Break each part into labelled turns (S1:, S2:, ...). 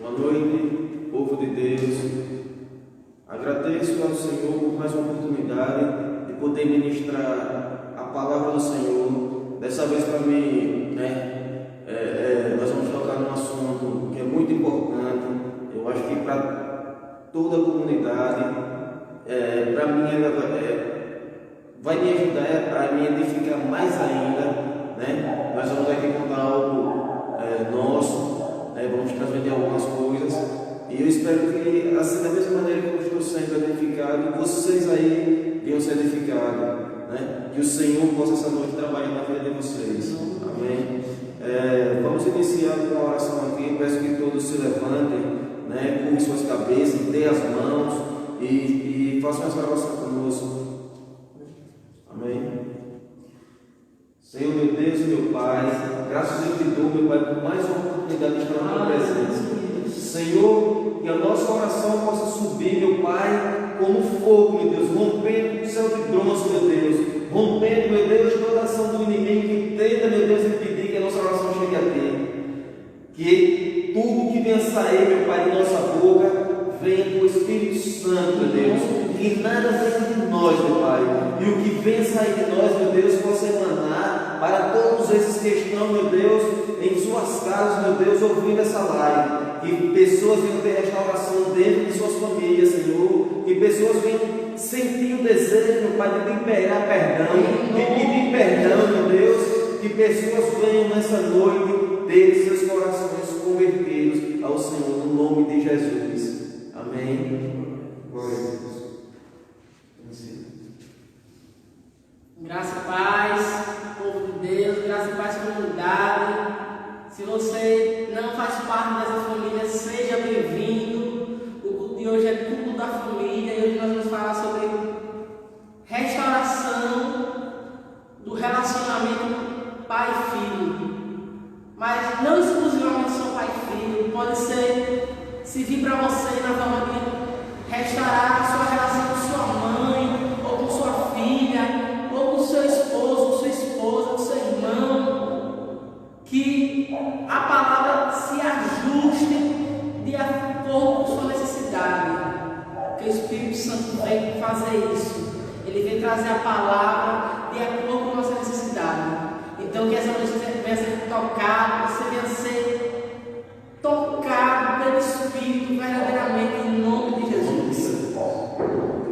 S1: Boa noite, povo de Deus. Agradeço ao Senhor por mais uma oportunidade de poder ministrar a palavra do Senhor. Dessa vez para mim, nós vamos tocar num assunto que é muito importante. Eu acho que para toda a comunidade, para mim vai me ajudar a me edificar mais ainda, né? Nós vamos aqui contar algo nosso, vamos transmitir algumas coisas, e eu espero que, assim, da mesma maneira que eu estou sendo edificado, vocês aí venham ser edificados, né? Que o Senhor possa essa noite trabalhar na vida de vocês. Amém? Vamos iniciar com uma oração aqui. Peço que todos se levantem, né? Curvem suas cabeças, dêem as mãos e façam essa oração conosco. Amém? Senhor, meu Deus e meu Pai, graças eu te dou, meu Pai, por mais uma oportunidade de estar na tua presença. Senhor, que a nossa oração possa subir, meu Pai, como fogo, meu Deus, rompendo o céu de bronze, meu Deus, rompendo, meu Deus, toda a ação do inimigo que tenta, meu Deus, impedir que a nossa oração chegue a ti. Que tudo que venha sair, meu Pai, de nossa boca, venha do Espírito Santo, meu Deus. Que nada venha de nós, meu Pai. E o que venha sair de nós, meu Deus, possa emanar para todos esses que estão, meu Deus, em suas casas, meu Deus, ouvindo essa live. Que pessoas venham ter restauração dentro de suas famílias, Senhor. Que pessoas venham sentir o desejo, meu Pai, de liberar perdão, de pedir perdão, meu Deus. Que pessoas venham nessa noite ter seus corações convertidos ao Senhor, no nome de Jesus. Amém. Glória a Deus.
S2: Graça e paz, povo de Deus, graça e paz, comunidade. Se você não faz parte dessa família, seja bem-vindo. O culto de hoje é culto da família e hoje nós vamos falar sobre restauração do relacionamento pai e filho. Mas não exclusivamente só pai e filho, pode servir para você na forma de restaurar a sua relação com sua mãe, ou com sua filha, ou com seu esposo, com sua esposa, com seu irmão, que a palavra se ajuste de acordo com sua necessidade, que o Espírito Santo vem fazer isso, ele vem trazer a palavra de acordo com a nossa necessidade. Então que essa noite venha ser tocada, você venha ser tocado pelo Espírito verdadeiramente em nome de Jesus.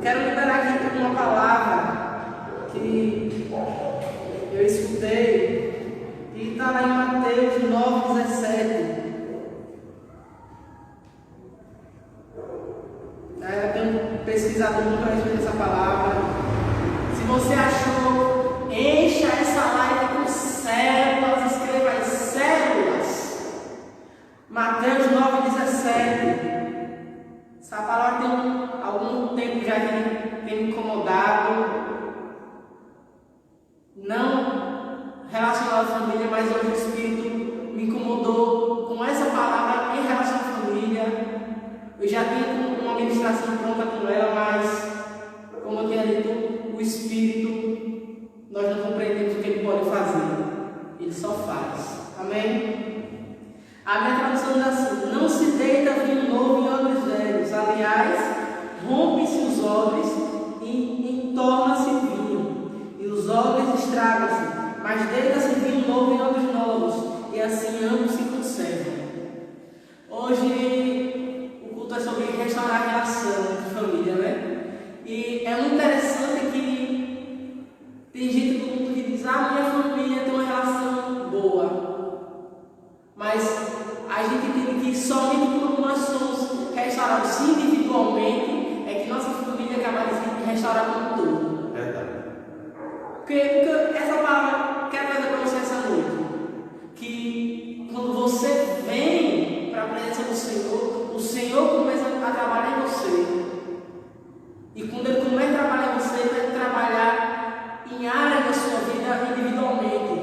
S2: Quero liberar aqui uma palavra que eu escutei e está lá em Mateus 9:17. Eu tenho pesquisado muito a respeito dessa palavra. Se você achou, encha essa live com células, escreva as células. Mateus 9:17. Essa palavra tem algum tempo já que tem me incomodado. Não relacionado à família, mas hoje o Espírito me incomodou com essa palavra em relação à família. Eu já tenho uma ministração pronta com ela, mas, como eu tinha dito, o Espírito, nós não compreendemos o que ele pode fazer. Ele só faz. Amém? A minha tradução diz assim: não se deita vinho novo em odres velhos. Aliás, rompe-se os odres e entorna-se vinho, e os odres estragam-se, mas deita-se vinho novo em odres novos, e assim ambos se conservam. Hoje o culto é sobre restaurar a relação de família, né? E é muito interessante que tem gente no mundo que diz: minha família tem uma relação boa, mas a gente entende que somente quando nós somos restaurados individualmente é que nossa família acaba de se restaurar como todo. Porque essa palavra quer trazer para você essa noite, que quando você vem para a presença do Senhor, o Senhor começa a trabalhar em você. E quando Ele começa a trabalhar em você, Ele vai trabalhar em áreas da sua vida individualmente.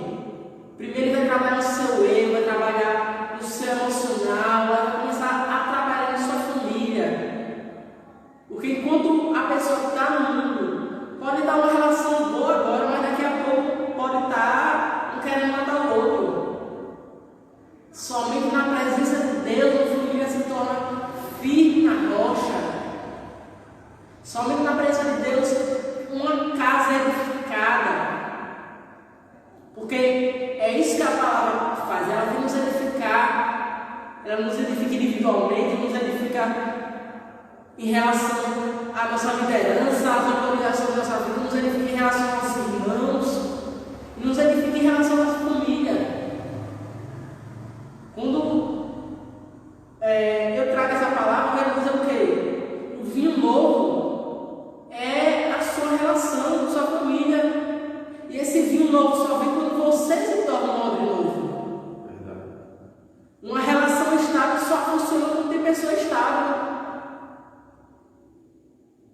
S2: Primeiro Ele vai trabalhar no seu eu, vai trabalhar no seu emocional, vai começar a trabalhar na sua família. Porque enquanto a pessoa está no mundo, pode dar uma relação boa agora, mas daqui a pouco em relação à nossa liderança, às organizações da nossa vida, nos edifica em relação aos irmãos, nos edifica em relação à nossa família. Quando eu trago essa palavra, eu quero dizer o quê? O vinho novo é a sua relação com sua família. E esse vinho novo só vem quando você se torna um odre novo.
S1: Verdade.
S2: Uma relação estável só funciona quando tem pessoa estável.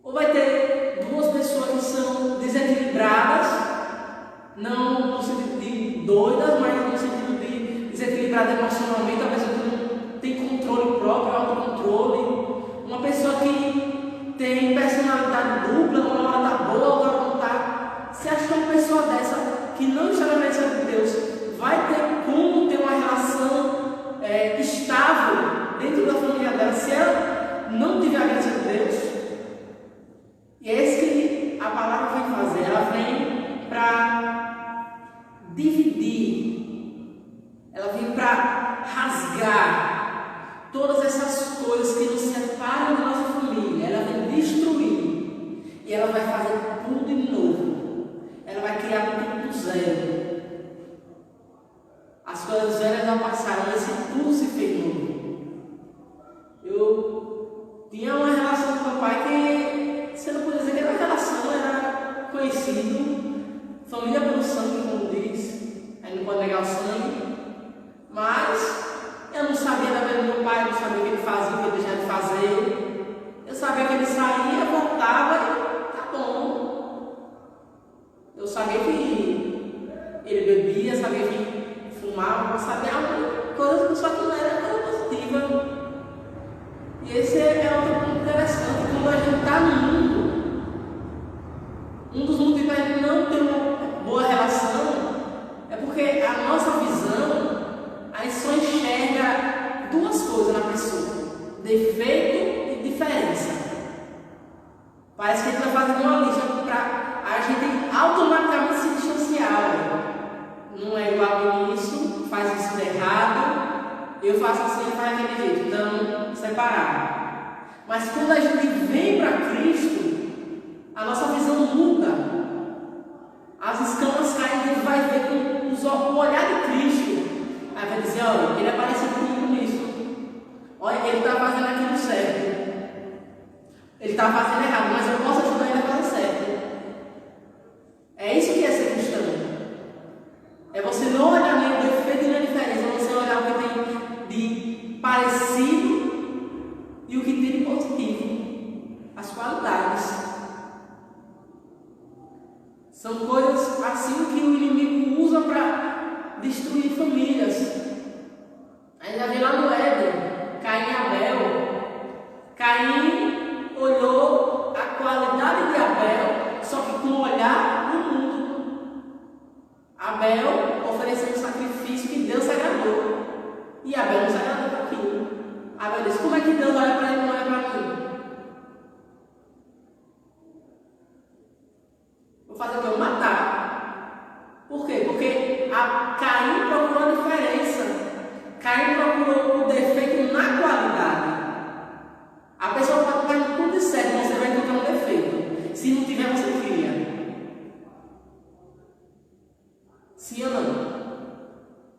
S2: Ou vai ter duas pessoas que são desequilibradas, não no sentido de doidas, mas no sentido de desequilibrada emocionalmente, a pessoa que não tem controle próprio, autocontrole, uma pessoa que tem personalidade dupla, uma hora tá boa, outra não tá. Se achar uma pessoa dessa que não está na presença de Deus, vai ter como ter uma relação estável dentro da família dela, se ela não tiver a presença de Deus. E é isso que a palavra vem fazer. Ela vem para dividir, ela vem para rasgar todas essas coisas que nos separam da nossa família. Ela vem destruir e ela vai fazer tudo de novo. Ela vai criar tudo do zero. As coisas velhas já passaram, mas tudo se fez novo. Eu tinha uma relação com meu pai que você não pode dizer que era uma relação, era conhecido, família pelo sangue, como diz, aí não pode negar o sangue, mas eu não sabia da vida do meu pai, eu não sabia o que ele fazia, o que ele deixava de fazer. Eu sabia que ele saía, voltava e tá bom. Eu sabia que ele bebia, sabia que fumava, sabia coisas, só que não era coisa positiva. E esse é outro ponto interessante, quando a gente está no mundo, um dos motivos para a gente não ter uma boa relação é porque a nossa visão, a gente só enxerga duas coisas na pessoa: defeito e diferença. Parece que a gente está fazendo uma lista para a gente automaticamente se distanciar. Não é igual nisso, faz isso de errado, eu faço assim, ele faz daquele jeito, então separar. Mas quando a gente vem para Cristo, a nossa visão muda. As escamas caem e ele vai ver com o olhar de Cristo. Aí vai dizer: olha, ele é parecido comigo nisso. Olha, ele está fazendo aquilo certo. Ele está fazendo errado, mas eu posso ajudar ele a fazer certo. É isso que é ser cristão. É você não olhar nem o defeito nem a diferença, é você olhar o que tem de parecido e o que tem de positivo, as qualidades. São coisas assim que o inimigo usa para destruir famílias. Ainda vem lá no Éden, Caim e Abel. Caim olhou a qualidade de Abel, só que com o olhar do mundo. Abel ofereceu um sacrifício que Deus se agradou. E Abel não se agradou com aquilo. Abel disse: como é que Deus olha para ele e não olha para mim? Vou fazer o que? Eu matar. Por quê? Porque Caim procurou a diferença. Caim procurou o defeito na qualidade. A pessoa pode estar tudo certo, mas você vai encontrar um defeito. Se não tiver, você cria. Sim ou não?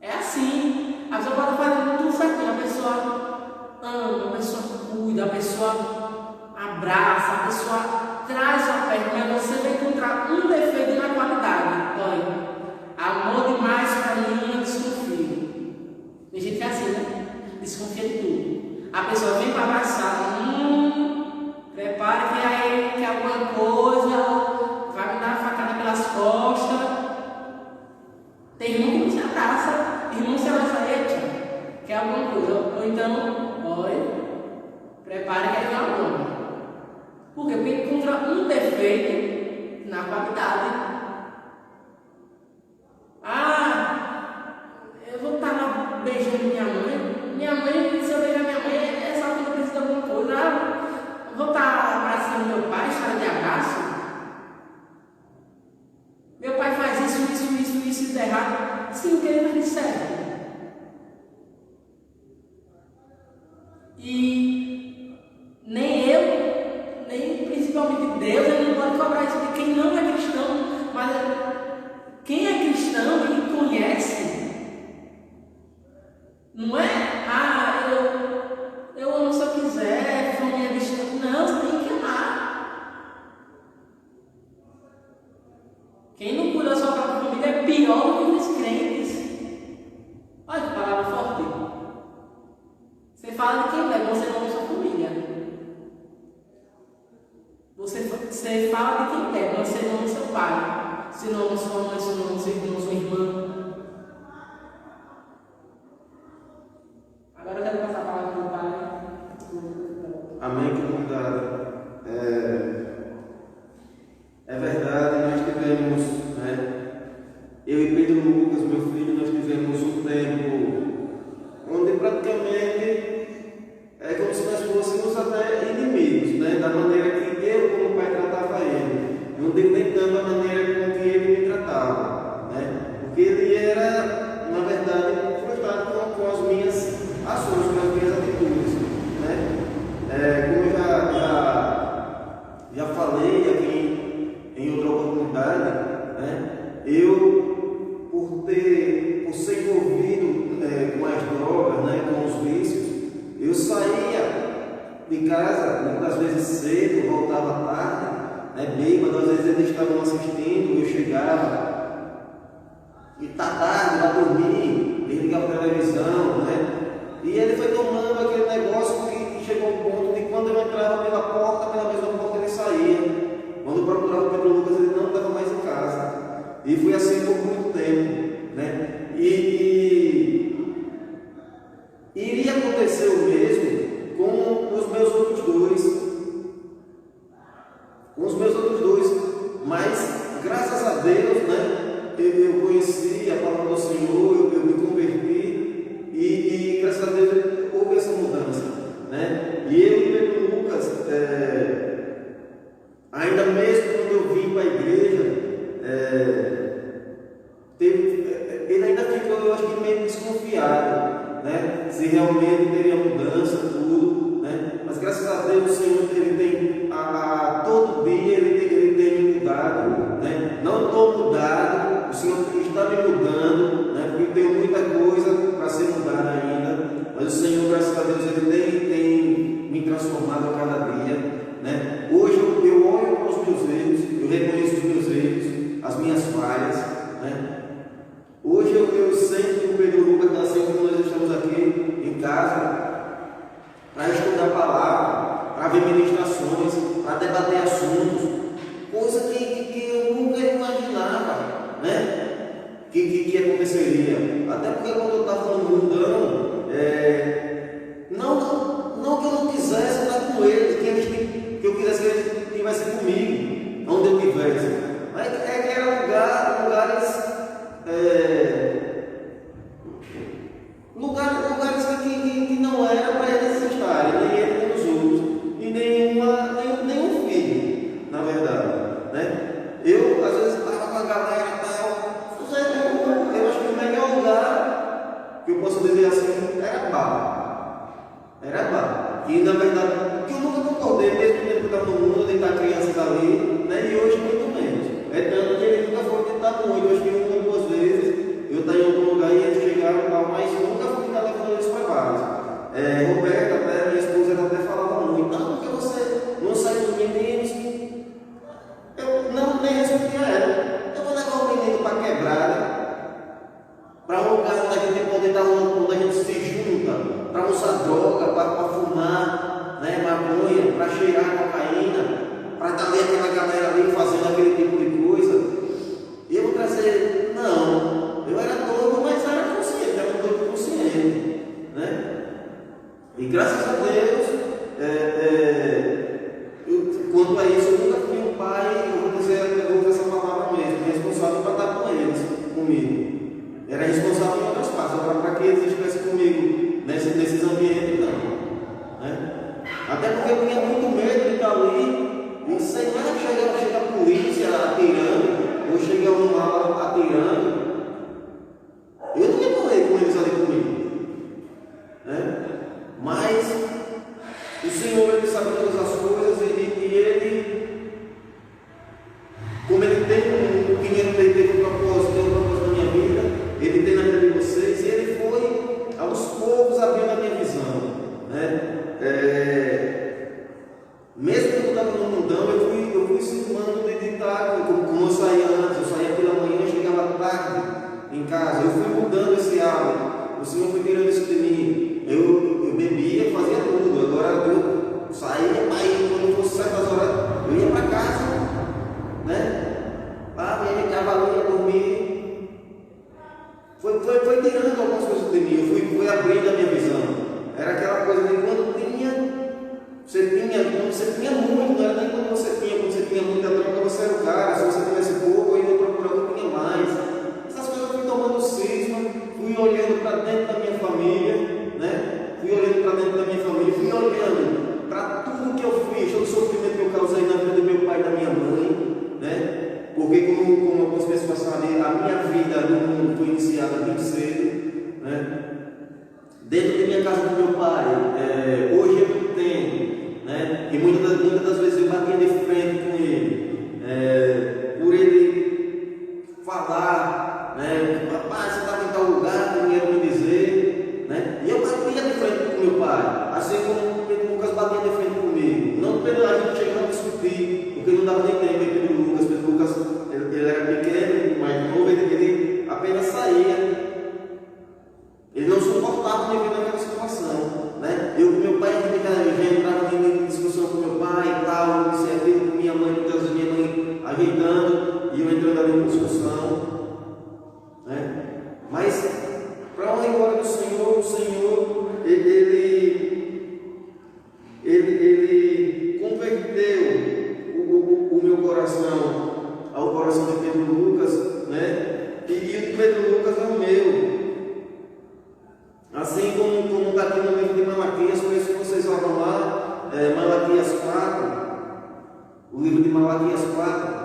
S2: É assim. A pessoa pode fazer tudo certinho. A pessoa ama, a pessoa cuida, a pessoa abraça, a pessoa traz a perto, mas você vai encontrar um defeito na qualidade. Olha, amor demais para mim, eu desconfio. Tem gente que é assim, né? Desconfia de tudo. A pessoa vem para abraçar, prepara que aí quer alguma coisa, vai me dar uma facada pelas costas. Tem irmão que não se abraça, irmão se abraça, eita, quer alguma coisa, ou então, olha, prepara que é uma bomba. Por quê? Porque encontra um defeito na qualidade. Eu vou estar lá beijando minha mãe. Minha mãe, se eu beijar minha mãe, é só quando precisa de alguma coisa. Eu vou estar abraçando meu pai, história de abraço. Meu pai faz isso de errado. Sim, o que ele vai dizer certo. Quem não cuida da sua própria família é pior do que os crentes. Olha que palavra forte. Você fala de quem deve, você não ama sua família. Você fala de quem deve, você não ama seu pai. Se não ama sua mãe, se não ama seu irmão, sua irmã. Agora eu quero passar a palavra para o pai.
S1: Amém, comunidade. É verdade, nós tivemos, eu e Pedro Lucas, meu filho, nós tivemos um tempo onde praticamente é como se nós fôssemos até inimigos, da maneira que eu, como pai, tratava ele. Não digo nem tanto a maneira com que ele me tratava, porque ele era, na verdade, frustrado com as minhas ações, com as minhas atitudes. Como eu já falei aqui em outra oportunidade, eu, por ser envolvido com as drogas, com os vícios, eu saía de casa, muitas vezes cedo, voltava tarde, bêbado, às vezes eles estavam assistindo, eu chegava, e tá tarde, vai dormir, desligava a televisão, e ele foi tomando aquele negócio que chegou ao ponto de quando eu entrava pela porta, pela mesma porta ele saía. Quando eu procurava o Pedro Lucas, ele não estava mais em casa. E foi assim por muito tempo. E iria acontecer o mesmo com os meus outros dois. Mas, graças a Deus, eu conheci a palavra do Senhor, eu me converti e graças a Deus houve essa mudança. E eu e Pedro Lucas, ainda mesmo quando eu vim para a igreja, ele ainda ficou, eu acho que meio desconfiado, se realmente teria mudança, tudo, mas graças a Deus o Senhor, ele tem, todo dia ele tem me mudado, não estou mudado, o Senhor está me mudando, porque tenho muita coisa para ser mudada ainda, mas o Senhor, graças a Deus, ele tem me transformado a cada dia. Hoje eu olho para os meus erros, eu reconheço os meus erros, as minhas falhas. Hoje eu sei que o Pedro Lucas está assim como nós estamos aqui em casa, para estudar a palavra, para ver ministrações, para debater assuntos, coisa que eu nunca imaginava, que aconteceria. Até porque quando eu estava no mundão, não que eu não quisesse estar com eles, que eu quisesse que eles estivessem comigo, onde eu estivesse, mas eram lugares que não era para eles estarem, nem ele nem os outros, e nenhum filho, na verdade. Eu às vezes estava com a galera e tal, eu acho que o melhor lugar que eu posso dizer assim era bar. E na verdade, que eu nunca concordei, mesmo tempo que eu estava no mundo, de estar crianças ali, e hoje muito menos. É tanto que ele nunca foi tentar muito, eu acho que uma ou duas vezes eu estava em algum lugar e eles chegaram e tal, mas nunca fui estar levando eles para bares. Roberta, até, minha esposa, ela até falava muito, não, porque você não sai com os meninos. Eu nem respondia a ela. Eu vou levar o menino para a quebrada, para um lugar onde a gente pode estar, onde a gente se junta, para usar droga, para fumar, maconha, para cheirar cocaína, para estar ali aquela galera ali fazendo aquele tipo de coisa. E eu vou trazer, não, eu era doido, mas era consciente, era doido consciente, E graças a Deus, quanto a isso, eu nunca fui um pai, eu vou dizer essa palavra mesmo, responsável para estar com eles, comigo. Era responsável em outras partes, agora para que eles estivessem comigo nesses ambientes, não. Até porque eu tinha muito medo de estar ali, e sei lá, chega a polícia atirando, ou chega um lá atirando. Eu não ia correr com eles ali comigo. Mas o Senhor, ele sabe todas as coisas, e ele, como ele tem ele teve um propósito na minha vida, ele tem na vida de vocês, e ele foi aos poucos abrindo a minha visão. Mesmo quando eu estava no mundão, eu fui circulando de estar, como eu saía antes, eu saía fui mudando esse hábito. O Senhor foi tirando isso de mim. Eu bebia, fazia tudo. Agora eu saía, aí quando fosse certas horas, eu ia para casa, né? Ah, minha cavalinha dormir. Foi tirando algumas coisas de mim. Eu fui abrindo a minha visão. Era aquela coisa de quando você tinha muito, não era nem quando você tinha muita troca, você era o cara. Se você tivesse pouco, aí eu procurava tinha mais. Essas coisas eu fui tomando cisma, fui olhando para dentro da minha família, né? Fui olhando para tudo que eu fiz, todo o sofrimento que eu causei na vida do meu pai e da minha mãe, né? Porque como algumas pessoas sabem, a minha vida no mundo foi iniciada muito cedo, né? Dentro da minha casa do meu pai, hoje eu entendo, né? E muitas das vezes eu batia de frente com ele, por ele falar, né? Rapaz, você estava em tal lugar, não ia me dizer, né? E eu batia de frente com meu pai, assim como o Pedro Lucas batia de frente comigo. Não pela gente chegando a discutir, porque não dava nem tempo. Pedro Lucas, ele era pequeno, mas novo, ele apenas saía. Ele não suportava me ver naquela situação, né? Eu com meu pai, já entrava em discussão com meu pai e tal, isso e aquilo, com minha mãe, muitas vezes minha mãe ajeitando, e eu entrando ali em discussão, né? Mas, para a glória do Senhor, o Senhor, ele converteu o meu coração ao coração de Pedro Lucas, né? E o de Pedro Lucas é o meu. Assim como está aqui no livro de Malaquias, por isso que vocês olham lá, Malaquias 4, o livro de Malaquias 4.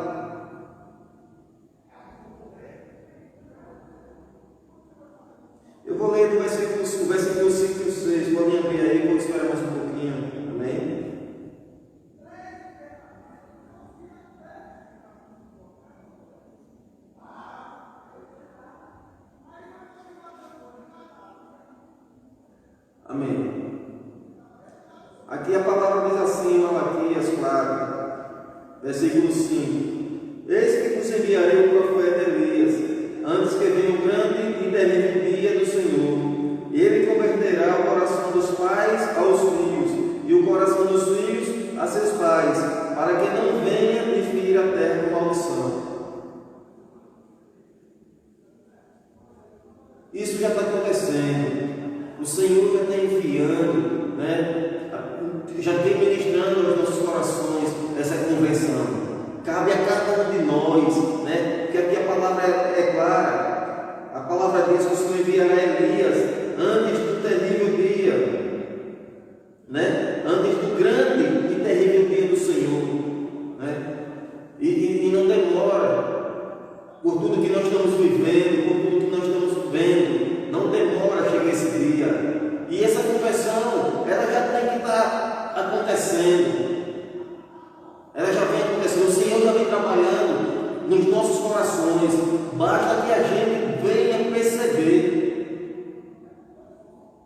S1: Eu vou ler do versículo 5 e 6, podem abrir aí, vou esperar mais um pouquinho, amém? Amém. Aqui a palavra diz assim, Malaquias 4, versículo 5: Eis que vos enviarei o profeta Elias, antes que venha o grande e terrível dia do Senhor. Ele converterá o coração dos pais aos filhos, e o coração dos filhos a seus pais, para que não venha e ferir a terra com maldição. Isso já está acontecendo. O Senhor já está enviando, né? Já tem ministrando aos nossos corações essa conversão. Cabe a cada um de nós, né? Porque aqui a palavra é clara. A palavra diz que o Senhor enviará Elias antes do terrível dia, né? Antes do grande e terrível dia do Senhor, né? E não demora, por tudo que nós estamos vivendo, por tudo que nós estamos vendo, não demora a chegar esse dia. E essa conversão, ela já tem que estar acontecendo. Ela já vem acontecendo. O Senhor já vem trabalhando nos nossos corações. Basta que a gente venha perceber.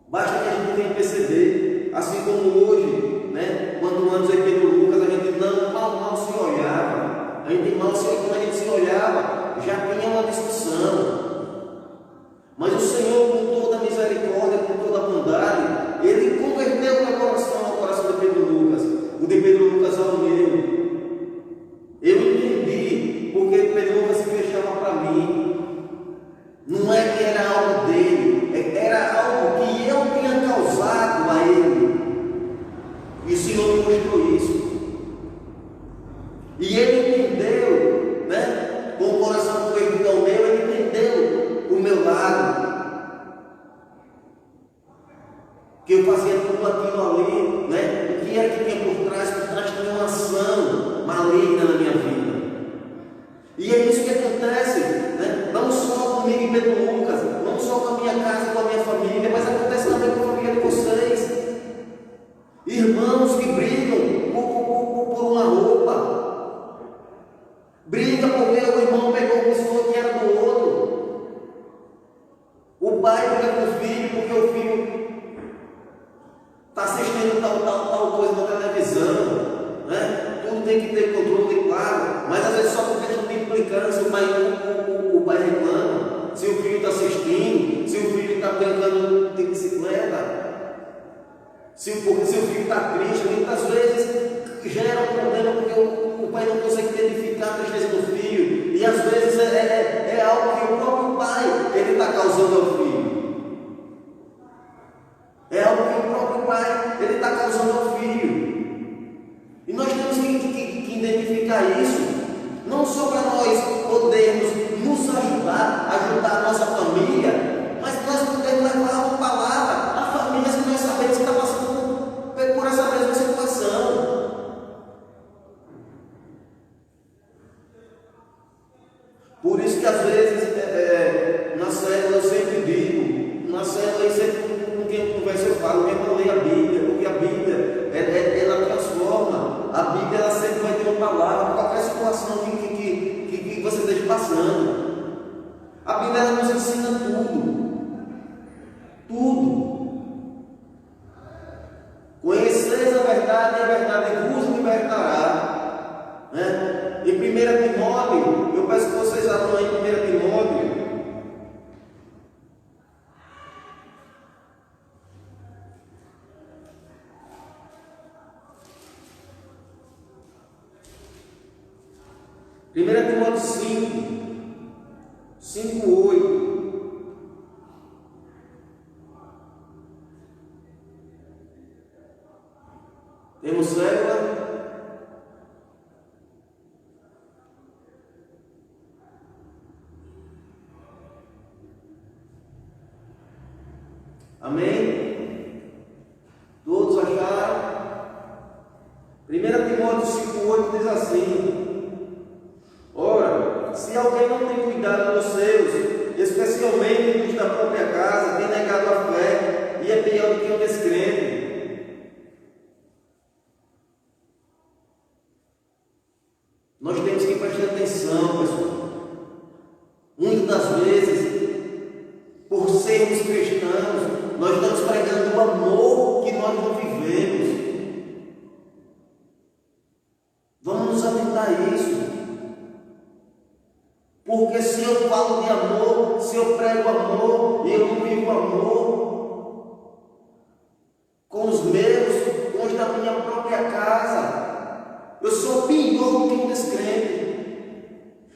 S1: Basta que a gente venha perceber. Assim como hoje, né? Quando antes eu e Pedro Lucas, a gente mal se olhava. A gente quando a gente se olhava, já tinha uma discussão. Mas o Senhor, com toda a misericórdia, com toda a bondade, Ele converteu o meu coração ao coração de Pedro Lucas, o de Pedro Lucas ao meu. Eu entendi porque Pedro Lucas se fechava para mim. Não é que era algo dele, era algo que eu tinha causado a ele. E o Senhor me mostrou isso. E ele entendeu, né? Com o coração convertido ao meu, ele entendeu o meu lado. Que eu fazia tudo aquilo ali, né? O que era que tinha por trás? Por trás tinha uma ação maligna na minha vida. E é isso que acontece, né? Não só comigo e Pedro Lucas, não só com a minha casa, com a minha família, mas acontece também com a família de vocês. Irmãos que brigam por uma roupa. Briga porque o irmão pegou uma pessoa que era do outro. O pai briga com o filho porque o filho está assistindo tal coisa na televisão, né? Tudo tem que ter controle, claro, mas às vezes só por questão de implicância, o pai reclama, se o filho está assistindo, Se o filho está triste, muitas vezes gera um problema porque o pai não consegue identificar a tristeza do filho. E às vezes é algo que o próprio pai está causando ao filho. É algo que o próprio pai está causando ao filho. E nós temos que identificar isso. Não só para nós podermos nos ajudar a nossa família, mas nós podemos levar uma palavra a famílias que nós sabemos que estão passando por essa mesma situação. Por isso que às vezes na célula eu sempre digo, na célula sempre com quem eu converso eu falo, mesmo leia a Bíblia, porque a Bíblia ela transforma, a Bíblia ela sempre vai ter uma palavra, qualquer situação que você esteja passando. A Bíblia ela nos ensina tudo. Conheceis a verdade e a verdade vos libertará. Né? Em 1 Timóteo, eu peço que vocês abram aí 1 Timóteo. Primeira Timóteo 5, 8. Temos célula? Amém? Todos acharam? 1 Timóteo 5,8 diz assim: ora, se alguém não tem cuidado dos seus, especialmente dos da própria casa, tem negado a fé e é pior do que um descrente. Nós temos que prestar atenção, pessoal. Muitas das vezes, por sermos cristãos, nós estamos pregando o amor que nós não vivemos. Vamos nos atentar a isso. Porque se eu falo de amor, se eu prego amor e eu não vivo amor com os meus, com os da minha própria casa, eu sou pior do que um descrente.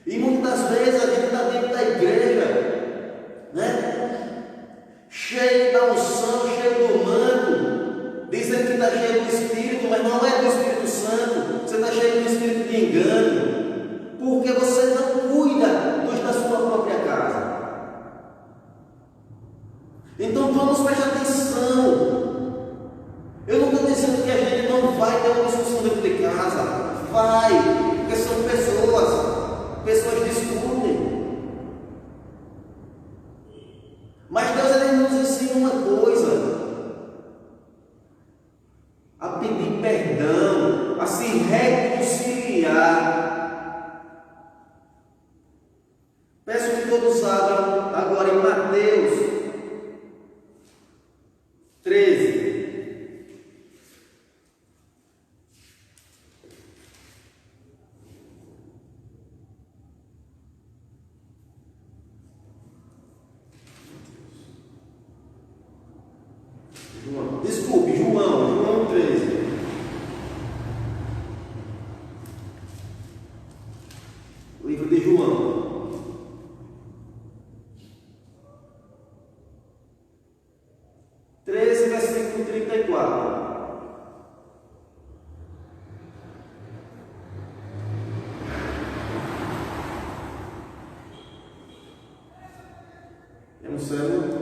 S1: E muitas vezes a gente está dentro da igreja, né? Cheio da unção, cheio do manto, dizendo que está cheio do Espírito, mas não é do Espírito Santo. Você está cheio do Espírito de engano, porque você não cuida dos da sua própria casa. Então vamos prestar atenção. Eu não estou dizendo que a gente não vai ter uma discussão dentro de casa. Vai, porque são pessoas discutem. Mas Deus ele nos ensina uma coisa: a pedir perdão, a se reconciliar. Peço que todos abram agora em Mateus 13. Desculpe, João 13. Livro de João. Versículo 34. Temos célula.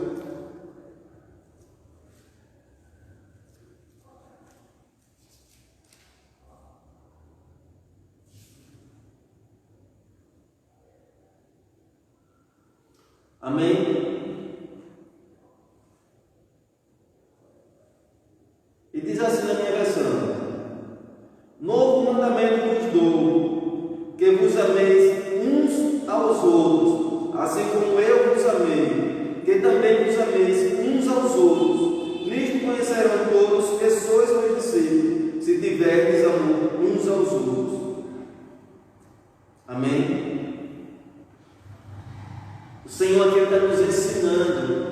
S1: Amém? E diz assim na minha versão: novo mandamento vos dou, que vos ameis uns aos outros, assim como eu vos amei, que também vos ameis uns aos outros. Nisto conhecerão todos que sois meus discípulos, se tiverdes amor uns aos outros. Amém? O Senhor aqui está nos ensinando.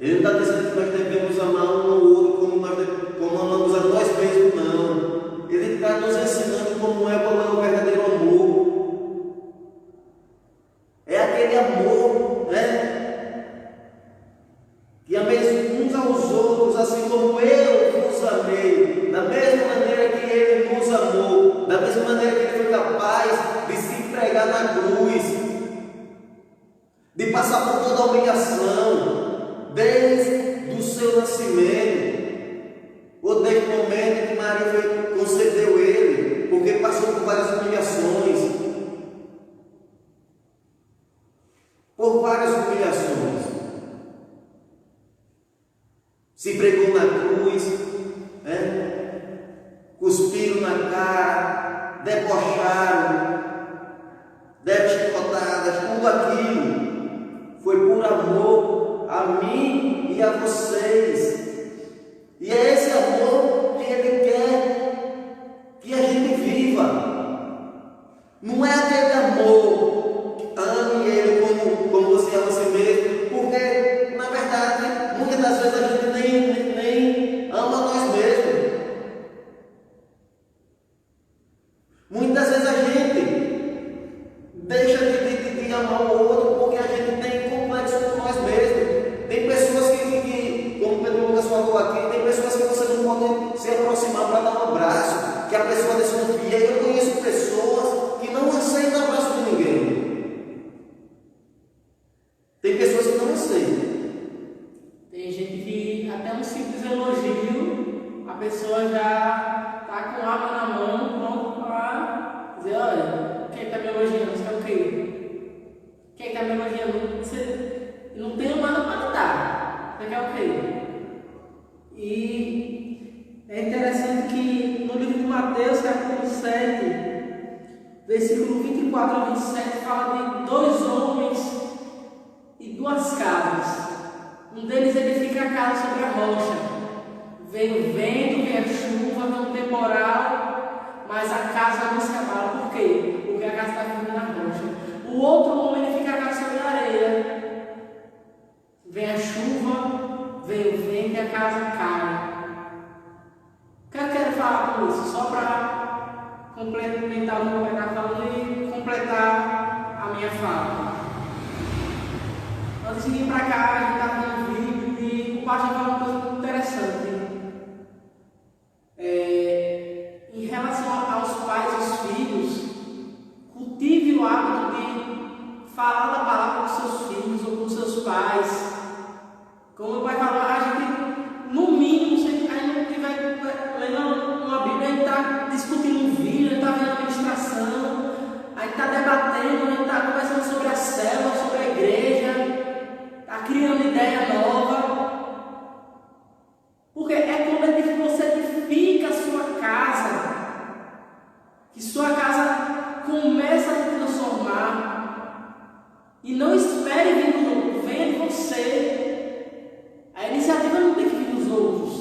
S1: Ele não está dizendo que nós devemos amar um ao outro como nós como amamos a nós mesmos, não. Ele está nos ensinando como é o verdadeiro amor. É aquele amor, né? Que ameis uns aos outros, assim como eu vos amei, da mesma maneira que ele nos amou, da mesma maneira que ele foi capaz de se entregar na cruz, de passar por toda a humilhação, desde o seu nascimento, ou desde o momento que Maria concedeu ele, porque passou por várias humilhações, se pregou na cruz, cuspiram na cara, debocharam, deram chicotadas, tudo aquilo foi por amor a mim e a vocês. E é esse amor que Ele quer que a gente viva. Não é aquele amor que ame Ele como você ama a si mesmo, porque na verdade muitas das vezes a gente nem ama nós mesmos. Muitas vezes a gente deixa de amar o outro porque a gente tem complexo com nós mesmos. Tem pessoas que como o Pedro Lucas falou aqui, tem pessoas que você não pode se aproximar para dar um abraço, que a pessoa desconfia. Eu conheço pessoas que não aceitam o abraço de ninguém. Tem pessoas que não aceitam.
S2: Tem gente que até um simples elogio, a pessoa já está com arma na mão, pronto para dizer, olha, quem está me elogiando, você é o quê? Quem está me elogiando, você não tem nada para dar, você quer o quê? E é interessante que no livro de Mateus, capítulo 7, versículo 24 a 27, fala de 2 homens e 2 casas. Um deles edifica a casa sobre a rocha. Vem o vento, vem a chuva, vem um temporal, mas a casa não se abala. Por quê? Porque a casa está firme na rocha. O outro homem edifica a casa sobre a areia. Vem a chuva, vem o vento e a casa cai. O que eu quero falar com isso? Só para complementar o que eu estava falando e completar a minha fala. Antes de vir para cá, a gente estava vendo um vídeo e o pastor falou uma coisa muito interessante. Em relação aos pais e os filhos, cultive o hábito de falar da palavra com seus filhos ou com seus pais. Como o pai falou, a gente, no mínimo, se a gente estiver lendo uma Bíblia, a gente está discutindo um vídeo, a gente está vendo a ministração, a gente está debatendo, a gente está conversando sobre a célula, sobre a igreja. Está criando ideia nova. Porque é quando que você edifica a sua casa, que sua casa começa a se transformar. E não espere vir do outro, venha de você. A iniciativa não tem que vir dos outros.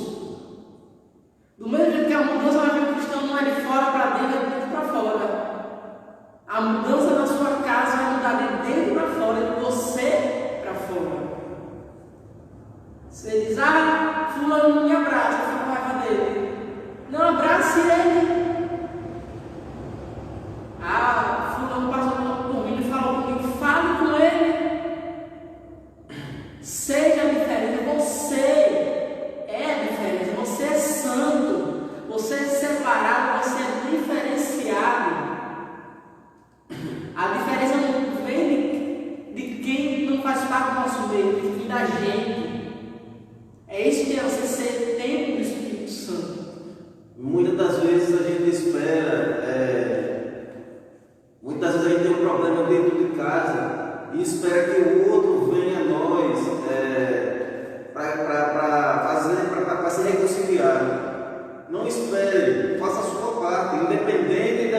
S2: Do mesmo jeito que a mudança na vida cristã não é de fora para dentro, é de dentro para fora. A mudança na sua casa vai mudar de dentro para fora, de você para fora. Você diz, fulano não me abraça, eu fico com raiva dele. Não abrace ele. Fulano passou por mim e falou comigo, fale com ele. Seja diferente, você é a diferença, você é santo, você é separado, você é diferenciado. A diferença não vem de quem não faz parte do nosso meio, de quem da gente. É isso que é você ser templo do Espírito Santo.
S1: Muitas das vezes a gente espera, muitas vezes a gente tem um problema dentro de casa e espera que o outro venha a nós para se reconciliar. Não espere, faça a sua parte, independente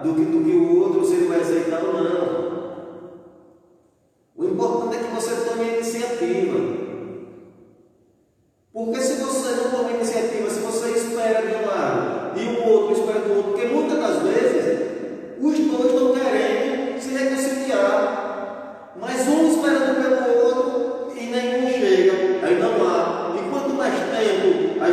S1: do que o outro, se ele vai aceitar ou não. O importante é que você tome a iniciativa. Porque se você não toma iniciativa, se você espera de um lado e o outro espera do outro, porque muitas das vezes os dois estão querendo se reconciliar, mas um esperando pelo outro e nenhum chega, aí não há. E quanto mais tempo a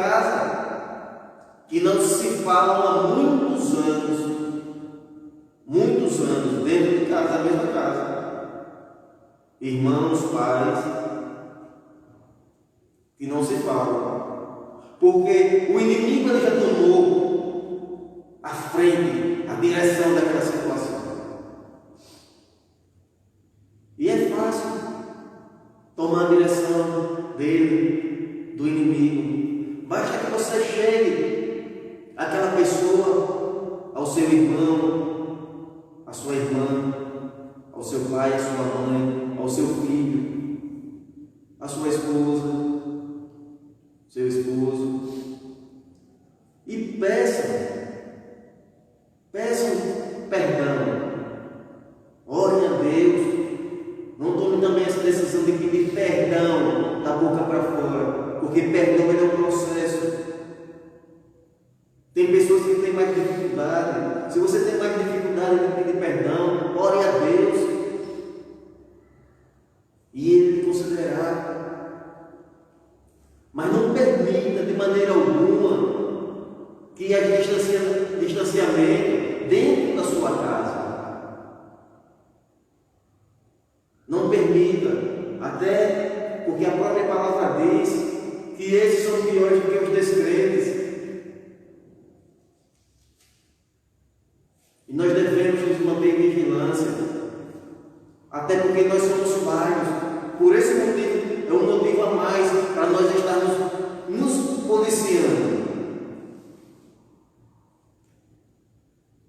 S1: casa que não se falam há muitos anos, dentro de casa, da mesma casa. Irmãos, pais, que não se falam, porque o inimigo ele já tomou a frente, a direção daquela situação. E é fácil tomar a direção dele, do inimigo. Basta que você chegue àquela pessoa, ao seu irmão, à sua irmã, ao seu pai, à sua mãe, ao seu filho, à sua esposa, seu esposo, e peçam perdão. Orem a Deus. Não tome também essa decisão de pedir perdão da boca para fora, porque perdão é um processo. Tem pessoas que têm mais dificuldade. Se você tem mais dificuldade de pedir perdão, ore a Deus e Ele lhe considerará. Mas não permita de maneira alguma que haja distanciamento dentro da sua casa. Não permita, até porque a própria palavra diz que esses são piores do que os descrentes. E nós devemos nos manter em vigilância, até porque nós somos falhos. Por esse motivo, é um motivo a mais para nós estarmos nos policiando.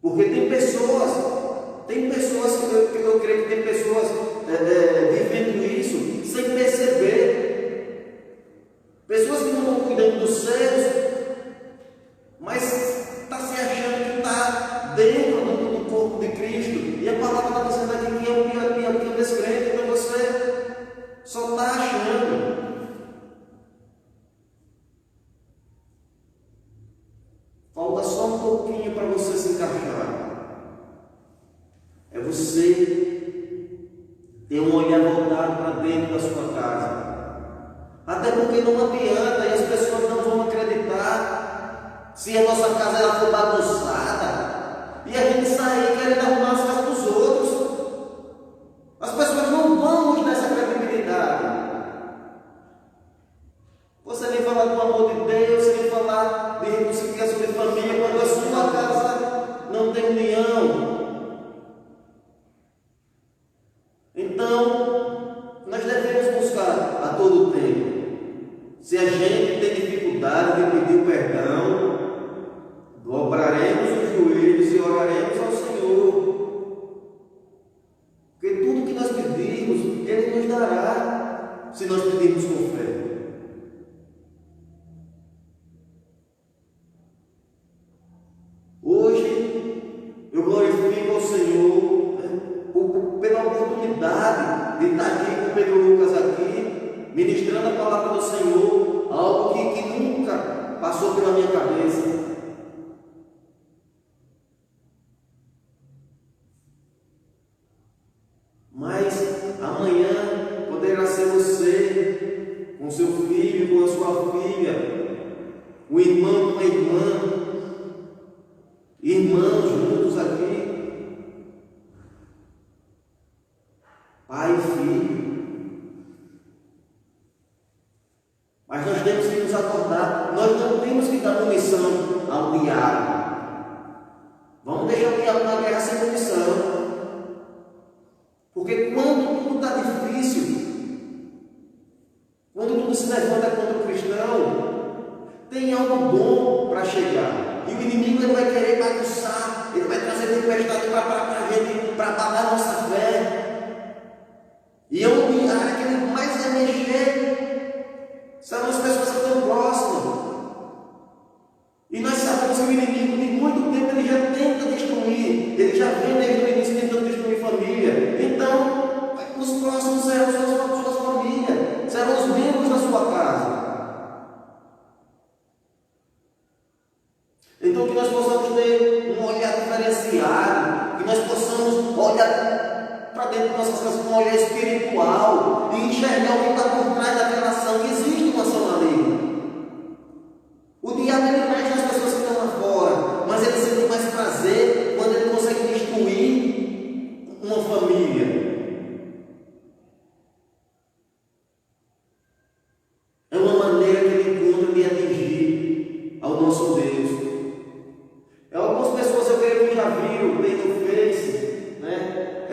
S1: Porque tem pessoas que eu creio que tem pessoas vivendo isso sem perceber. Pessoas que não estão cuidando dos seus, mas está se achando que está dentro do corpo de Cristo. E a palavra está dizendo aqui que é o pior que o descrente. Então você só está achando. Falta só um pouquinho para você se encaixar. É você ter um olhar voltado para dentro da sua casa. Até porque não adianta e as pessoas não vão acreditar se a nossa casa ela for bagunçada e a gente sair querendo arrumar as casas dos outros. As pessoas não vão nos dar essa credibilidade. Você vem falar do amor de Deus, você vem falar de reconciliação de família, quando a sua casa não tem união. Então, nós devemos buscar a todo tempo. Se a gente tem dificuldade de pedir o perdão, dobraremos os joelhos e oraremos ao Senhor. Porque tudo que nós pedimos, Ele nos dará, se nós pedirmos com fé. Hoje, eu glorifico ao Senhor pela oportunidade de estar aqui com o Pedro Lucas aqui, ministrando a palavra do Senhor, algo que nunca passou pela minha cabeça. Mas amanhã poderá ser você, com seu filho, com a sua filha, o irmão com a irmã, irmãos juntos aqui, pai e filho. Mas nós temos que nos acordar, nós não temos que dar munição ao diabo. Vamos deixar o diabo na guerra sem munição. Porque quando tudo está difícil, quando tudo se levanta contra o cristão, tem algo bom para chegar. E o inimigo ele vai querer bagunçar, ele vai trazer tempestade para a gente, para abalar a nossa fé. E a área que ele mais vai mexer são as pessoas que estão próximas. E nós sabemos que o inimigo, de muito tempo, ele já tenta destruir, ele já vem desde o início tentando destruir família. Então, os próximos serão as suas famílias, serão os membros da sua casa. Então, que nós possamos ter um olhar diferenciado, que nós possamos olhar para dentro das nossas casas com um olhar espiritual e enxergar o que está por trás daquela ação, que existe uma ação maligna.
S3: diabo ele mexe nas pessoas que estão lá fora, mas ele sente mais prazer quando ele consegue destruir uma família. É uma maneira que ele encontra de atingir ao nosso Deus. Algumas pessoas eu creio que já viram, bem no Face, né?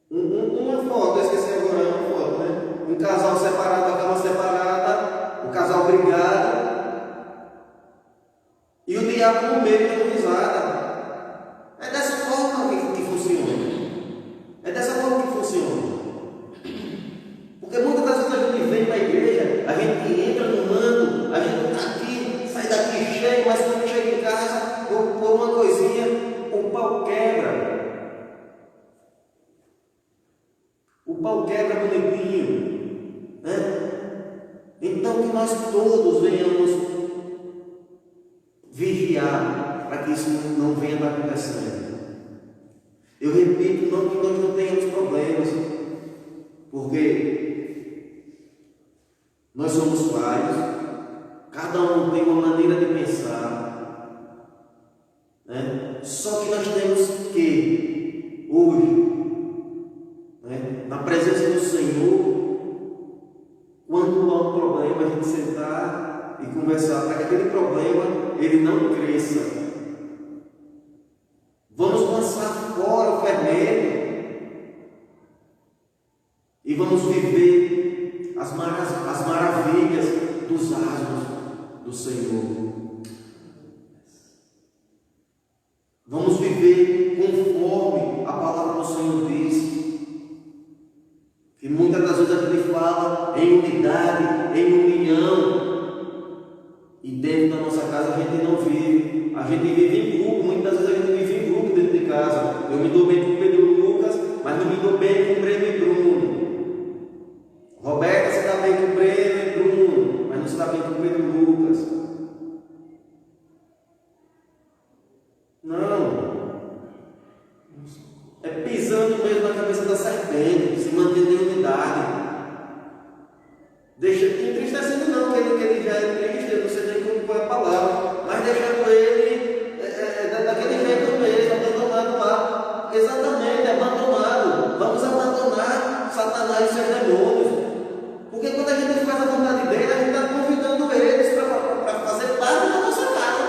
S3: Uma foto, eu esqueci agora, uma foto, né? Um casal separado, a cama separada, o casal brigado, e o diabo no meio dando risada. É dessa forma que funciona. É dessa forma que funciona. Porque muitas das vezes a gente vem para a igreja, a gente entra no mando, a gente está aqui, sai daqui cheio, mas quando chega em casa, por uma coisinha, o pau quebra. O pau quebra bonitinho, né? Então que nós todos venhamos vigiar para que isso não venha estar acontecendo. Eu repito, não que nós não tenhamos problemas, porque nós somos vários, cada um tem uma maneira de pensar, né? Só que nós temos que, hoje, né, na presença do Senhor, quando há um problema, a gente sentar e conversar para que aquele problema ele não cresça. Vamos lançar fora o fermento e vamos viver as maravilhas dos asmos do Senhor. Vamos viver conforme a palavra do Senhor diz. Que muitas das vezes a gente fala em unidade, em união, e dentro da nossa casa a gente não vive. A gente vive em grupo, muitas vezes a gente vive em grupo dentro de casa. Eu me dou bem com o Pedro e o Lucas, mas não me dou bem com o Breno e Bruno. Roberta se dá bem com o Breno e Bruno, mas não se dá bem com o Pedro e o Lucas. Não. É pisando mesmo na cabeça da serpente, se mantendo em unidade. Deixa, entristecendo não, que ele já é triste, eu não sei nem como é a palavra, mas deixando ele daquele jeito mesmo, abandonado lá. Exatamente, abandonado. Vamos abandonar Satanás e seus demônios. Porque quando a gente faz a vontade dele, a gente está convidando eles para fazer parte da nossa casa.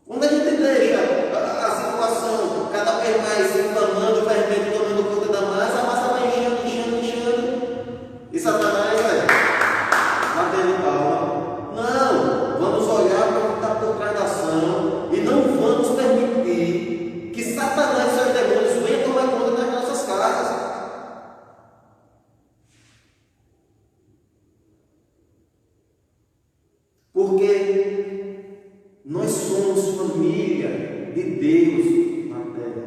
S3: Quando a gente deixa a situação cada vez mais inflamando, o fermento tomando conta da massa, a massa vai enchendo. E Satanás vai batendo palma. Não, vamos olhar para o que está por trás da ação e não vamos permitir que Satanás e seus demônios venham tomar conta das nossas casas. Porque nós somos família de Deus na terra.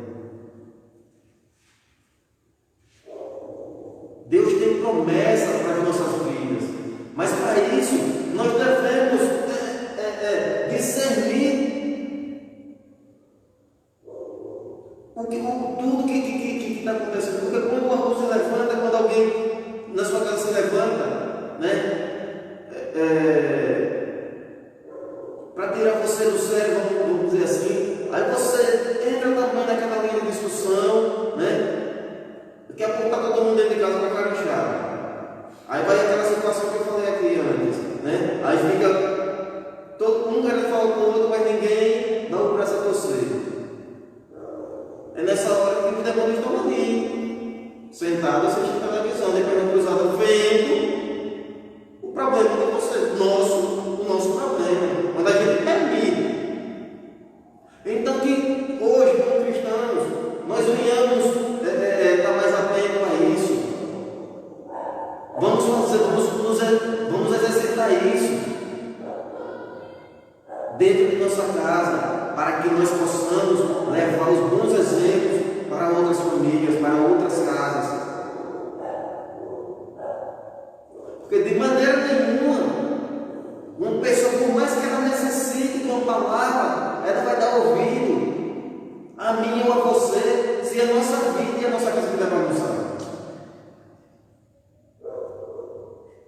S3: Deus tem promessas para as nossas vidas, mas para isso nós devemos discernir tudo que está acontecendo. Porque quando o arroz se levanta, quando alguém na sua casa se levanta, né? Para tirar você do sério, vamos dizer assim, aí você entra também naquela linha de discussão, né? Daqui a pouco está todo mundo dentro de casa com a cara inchada. Aí vai aquela situação que eu falei aqui antes, né? Aí fica todo mundo querendo falar com o outro, mas ninguém dá o braço a torcer. É nessa hora que os demônios estão ali, sentados assistindo televisão, depois cruzada, vendo o problema de você, o nosso problema, quando a gente permite. Então que hoje, como cristãos, nós venhamos estar mais atentos a isso. Vamos exercitar isso dentro de nossa casa, para que nós possamos levar os bons exemplos para outras famílias, para outras casas. Porque de maneira nenhuma, uma pessoa, por mais que ela necessite de uma palavra, ela vai dar ouvido a mim ou a você, se a nossa vida e a nossa casa estiver bagunçada.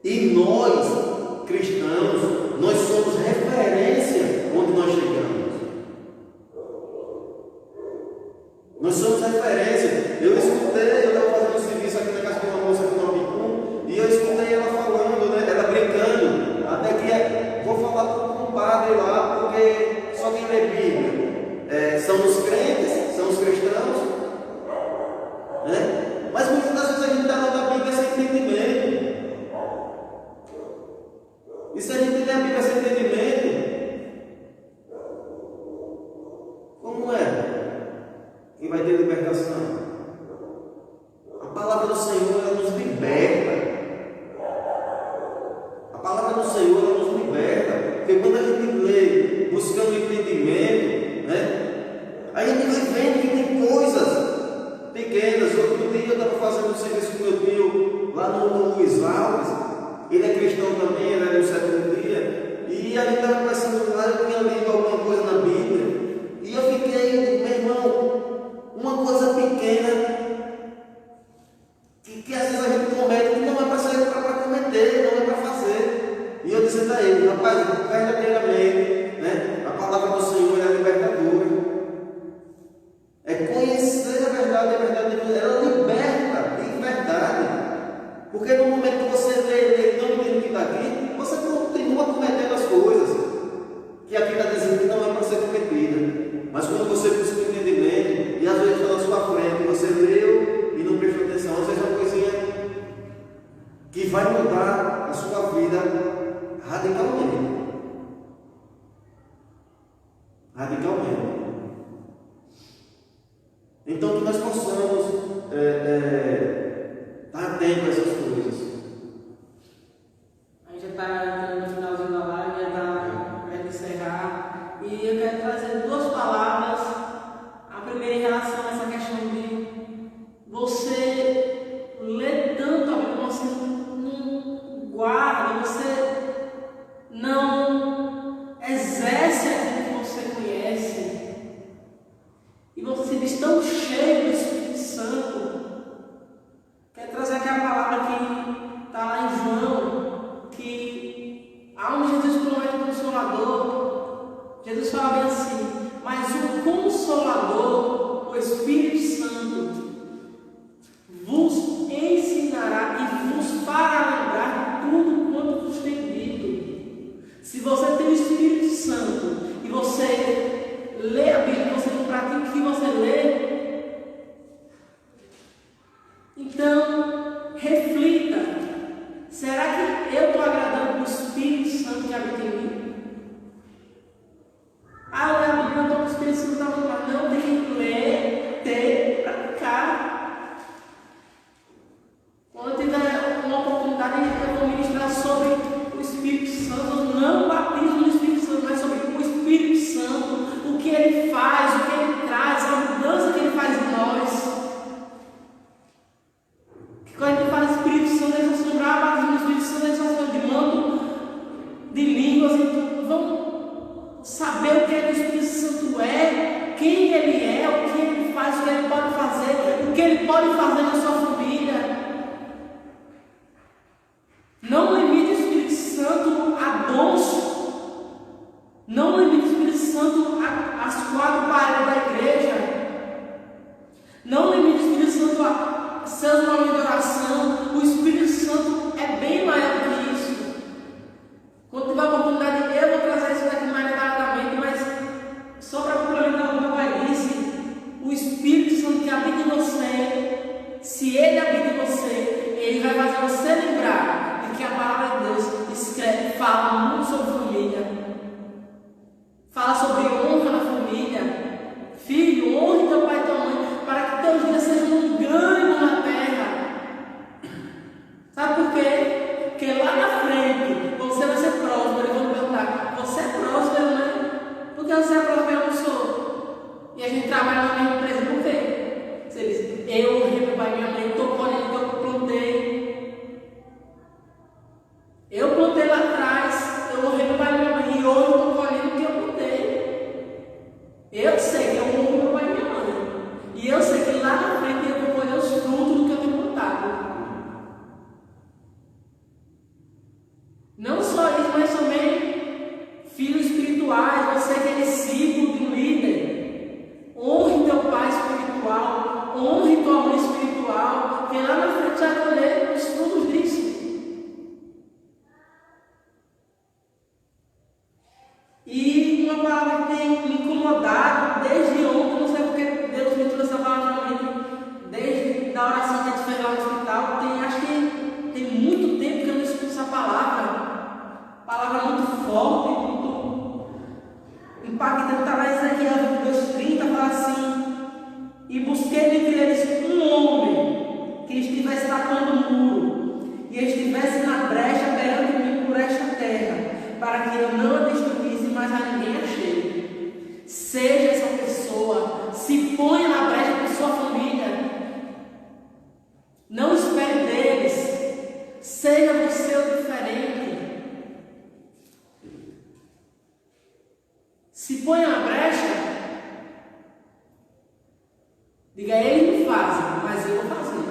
S3: E E nós, cristãos, nós somos referência onde nós chegamos. Nós somos referência. Eu estava fazendo um serviço aqui na casa de uma moça aqui no Apicum, e eu escutei ela falando, né, ela brincando, até que vou falar com um padre lá, porque só quem lê Bíblia são os crentes, são os cristãos, né? Mas muitas das vezes a gente está lendo a Bíblia sem entendimento. E se a gente lê a Bíblia sem entendimento, como é que vai ter libertação? A palavra do Senhor, ela nos liberta. A palavra do Senhor, ela nos liberta. Porque quando a gente lê, buscando entendimento, né, a gente vai vendo que tem coisas pequenas. Outro dia eu estava fazendo um serviço com meu tio lá no Luiz Alves. Ele é cristão também, ele era no sétimo dia. E a gente estava conversando lá, eu tinha lido alguma coisa na Bíblia. E eu fiquei, meu irmão, uma coisa pequena que às vezes a gente comete, que não é para cometer, não é para fazer. E eu disse a ele, rapaz, verdadeiramente, né, a palavra do Senhor é libertadora. É conhecer a verdade, ela liberta, de verdade. Porque no momento que você lê e não entende o que está aqui, você continua cometendo as coisas que aqui está dizendo que não é para ser cometida. Mas quando você busca o entendimento, e às vezes está na sua frente, você leu e não prestou atenção, às vezes é uma coisinha que vai mudar a sua vida radicalmente. Radicalmente. Então que nós possamos estar atentos a essas coisas.
S2: A gente já está no finalzinho da live, já está para encerrar. E eu quero trazer duas palavras. A primeira em relação a essa questão de você ler tanto a Bíblia, você não guarda, você não exerce aquilo que você conhece. E você se diz tão cheio do Espírito Santo. Quero trazer aqui a palavra que está lá em João, que aonde Jesus promete o Consolador, Jesus fala bem assim: mas o Consolador, o Espírito Santo, vos ensinará e vos fará lembrar tudo quanto vos tenho dito. Se você tem o Espírito Santo e você lê a Bíblia, você não pratica o que você lê, então reflita: será que eu estou agradando o Espírito Santo que habita em mim? Ah, eu leio a Bíblia, eu estou com o Espírito Santo da minha mão. Não, tem que ler, ter, praticar. Quando eu tiver uma oportunidade, eu vou ministrar sobre o Espírito Santo, não o batismo do Espírito Santo, mas sobre o Espírito Santo, o que ele faz, o que ele traz, a mudança que ele faz em nós. Que quando a gente fala Espírito Santo, eles vão se lembrar, o batismo do Espírito Santo, eles vão se de mando de línguas, então vão saber o que o Espírito Santo é, quem ele é, o que ele faz, o que ele pode fazer, o que ele pode fazer na sua família. Não limite o Espírito Santo a dons. Não limite o Espírito Santo às quatro paredes da igreja. Não limite o Espírito Santo a seus momentos de oração. O Espírito Santo é bem maior do que isso. Quando tiver a oportunidade, eu vou trazer isso daqui mais detalhadamente, mas só para complementar o que o pai disse, o Espírito Santo que habita em você, se ele habita em você, ele vai fazer você lembrar que a palavra de Deus fala muito sobre família, fala sobre honra na família. Filho, honre teu pai e tua mãe, para que teus dias sejam um ganho na terra. Sabe por quê? Não só isso, mas também filhos espirituais, você que é discípulo de um líder. Honre teu pai espiritual, honre tua mãe espiritual, que lá na frente vai colher os frutos disso. E uma palavra que tem me incomodado desde ontem, não sei porque Deus me trouxe essa palavra na mente, desde a oração que a gente fez lá no hospital, acho que tem muito tempo que eu não escuto essa palavra. Palavra muito forte, muito impactante. Está lá em Ezequiel 22:30, fala assim: e busquei dentre eles um homem que estivesse tapando o muro e estivesse na brecha perante mim por esta terra, para que eu não a destruísse, mas a ninguém achei. Seja essa pessoa, se ponha na brecha por sua família. Não espere deles. Seja você o diferente. Se ponha na brecha. Diga, eles não fazem, mas eu vou fazer.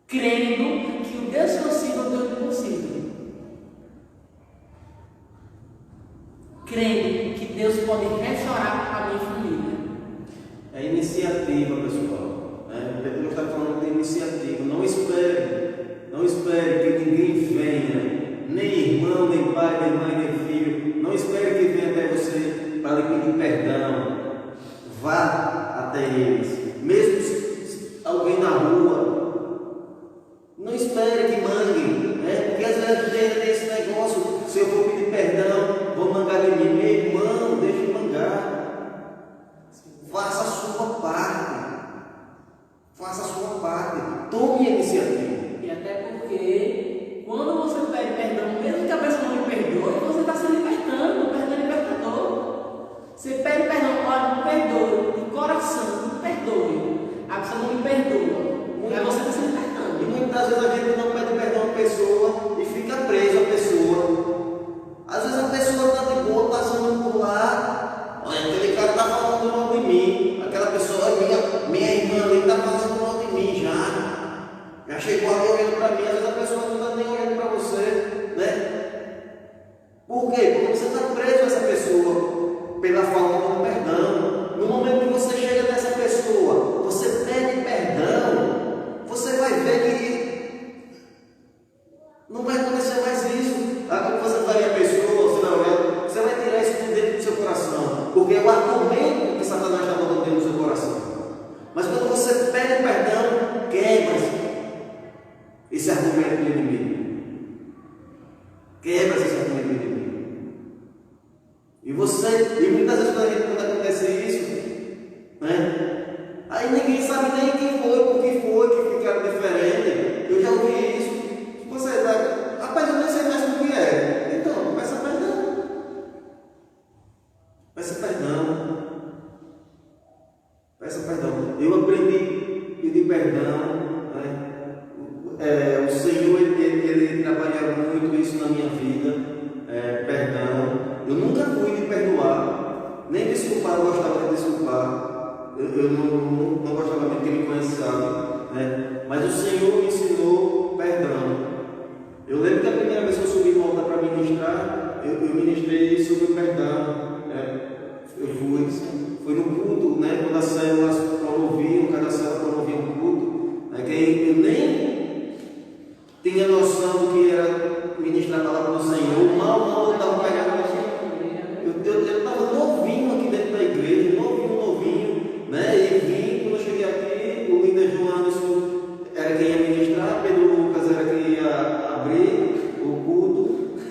S2: Crendo que o Deus que eu sirvo é o Deus impossível. Crendo que Deus pode restaurar a minha família.
S3: É iniciativa, pessoal. Deus está falando de iniciativa. Não espere que ninguém venha, nem irmão, nem pai, nem mãe, nem filho. Não espere que venha até você para lhe pedir perdão. Vá até eles. Mesmo se alguém na rua, não espere que mangue, porque às vezes tem esse negócio. Se eu for pedir perdão, vou mangar de mim. Meu irmão, deixa eu mangar. Faça a sua parte. Faça a sua parte. Tome a iniciativa.
S2: E até porque, quando você pede perdão, mesmo que a pessoa não lhe perdoe, você está se libertando. O perdão é libertador. Você pede perdão, olha, me perdoe, de coração, me perdoe. A pessoa não me perdoa. Aí você está se libertando.
S3: E muitas vezes a gente não pede perdão à pessoa e fica preso à pessoa. Às vezes a pessoa está de boa, passando por lá. Olha, aquele cara está falando mal de mim. Aquela pessoa, minha irmã ali está falando mal de mim já. Já chegou ali olhando para mim. Às vezes a pessoa não está nem olhando para você, Por quê? Porque você está preso a essa pessoa pela falta do perdão. No momento que você chega nessa pessoa, você pede perdão, você vai ver que não vai acontecer mais isso. Quando você faria a pessoa, você vai tirar isso de dentro do seu coração, porque é o argumento que Satanás está botando dentro do seu coração. Mas quando você pede perdão, quebra esse argumento do inimigo. Quebra esse argumento do inimigo. E muitas vezes quando acontece isso, aí ninguém sabe nem quem foi, por que foi, que ficaram diferente. Eu já ouvi isso. Você vai, rapaz, eu nem sei mais o que é. Então, peça perdão. Peça perdão. Peça perdão. Eu aprendi a pedir perdão. O Senhor, ele trabalha muito isso na minha vida. Perdão. Eu nunca fui de perdoar, nem desculpar, eu gostava de desculpar. Eu não gostava muito que ele me conhece, sabe? Mas o Senhor me ensinou perdão. Eu lembro que a primeira vez que eu subi no altar para ministrar, eu ministrei sobre o perdão. Eu fui no culto, quando as células promoviam, cada célula promovia um culto, que eu nem tinha noção do que era ministrar a palavra do Senhor. Mal eu estava pegando. Eu estava novinho aqui dentro da igreja, novinho, E vim, quando eu cheguei aqui, o líder João era quem ia ministrar, Pedro Lucas era quem ia abrir o culto.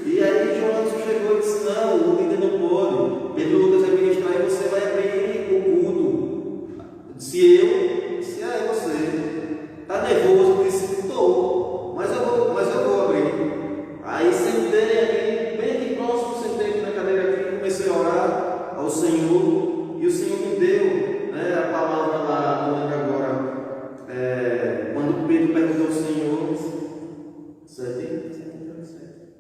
S3: E aí João chegou e disse: não, o líder não pode. Pedro Lucas vai ministrar e você vai abrir o culto. Eu disse: é você. Está nervoso? Eu disse: estou, mas eu vou abrir. Aí sentei aqui, bem aqui próximo, sentei aqui na cadeira aqui, comecei a orar ao Senhor, e o Senhor me deu a palavra lá, não lembro agora, quando Pedro perguntou ao Senhor, 7?